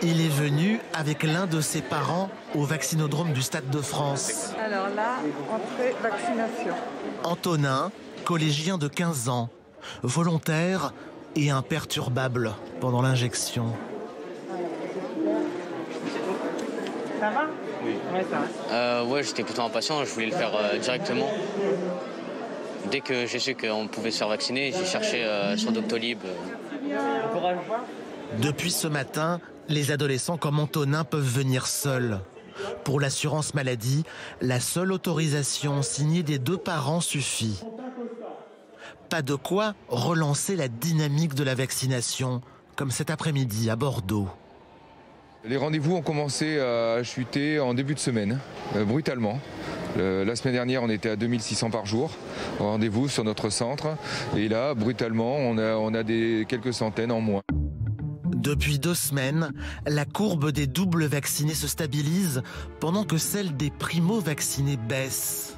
Il est venu avec l'un de ses parents au vaccinodrome du Stade de France. Alors là, entrée vaccination. Antonin, collégien de 15 ans, volontaire et imperturbable pendant l'injection. Ça va? Oui. Ouais, ça va. Ouais, j'étais plutôt impatient, je voulais le faire directement. Dès que j'ai su qu'on pouvait se faire vacciner, j'ai cherché sur Doctolib. Depuis ce matin, les adolescents comme Antonin peuvent venir seuls. Pour l'assurance maladie, la seule autorisation signée des 2 parents suffit. Pas de quoi relancer la dynamique de la vaccination, comme cet après-midi à Bordeaux. Les rendez-vous ont commencé à chuter en début de semaine, brutalement. La semaine dernière, on était à 2600 par jour, rendez-vous sur notre centre. Et là, brutalement, on a quelques centaines en moins. Depuis 2 semaines, la courbe des doubles vaccinés se stabilise pendant que celle des primo-vaccinés baisse.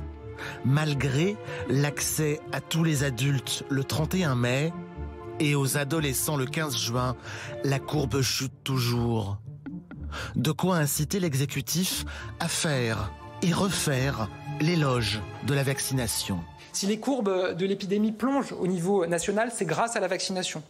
Malgré l'accès à tous les adultes le 31 mai et aux adolescents le 15 juin, la courbe chute toujours. De quoi inciter l'exécutif à faire et refaire l'éloge de la vaccination. Si les courbes de l'épidémie plongent au niveau national, c'est grâce à la vaccination.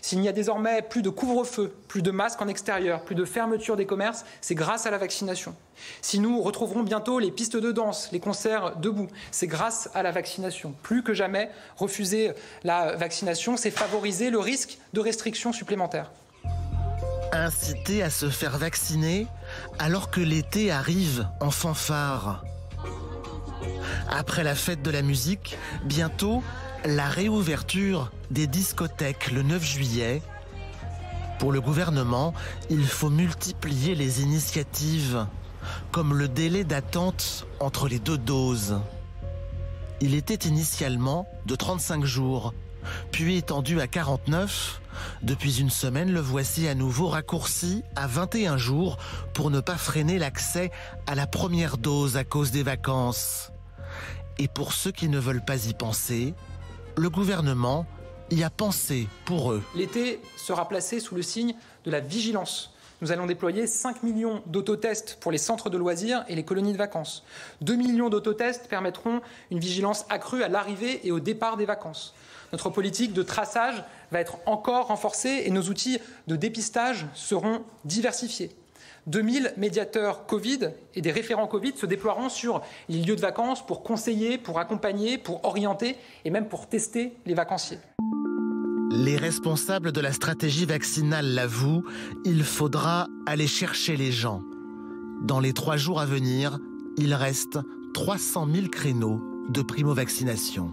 S'il n'y a désormais plus de couvre-feu, plus de masques en extérieur, plus de fermeture des commerces, c'est grâce à la vaccination. Si nous retrouverons bientôt les pistes de danse, les concerts debout, c'est grâce à la vaccination. Plus que jamais, refuser la vaccination, c'est favoriser le risque de restrictions supplémentaires. Inciter à se faire vacciner alors que l'été arrive en fanfare. Après la fête de la musique, bientôt la réouverture des discothèques le 9 juillet. Pour le gouvernement, il faut multiplier les initiatives, comme le délai d'attente entre les 2 doses. Il était initialement de 35 jours, puis étendu à 49. Depuis une semaine, le voici à nouveau raccourci à 21 jours pour ne pas freiner l'accès à la première dose à cause des vacances. Et pour ceux qui ne veulent pas y penser, le gouvernement y a pensé pour eux. L'été sera placé sous le signe de la vigilance. Nous allons déployer 5 millions d'autotests pour les centres de loisirs et les colonies de vacances. 2 millions d'autotests permettront une vigilance accrue à l'arrivée et au départ des vacances. Notre politique de traçage va être encore renforcée et nos outils de dépistage seront diversifiés. 2000 médiateurs Covid et des référents Covid se déploieront sur les lieux de vacances pour conseiller, pour accompagner, pour orienter et même pour tester les vacanciers. Les responsables de la stratégie vaccinale l'avouent, il faudra aller chercher les gens. Dans les 3 jours à venir, il reste 300 000 créneaux de primo-vaccination.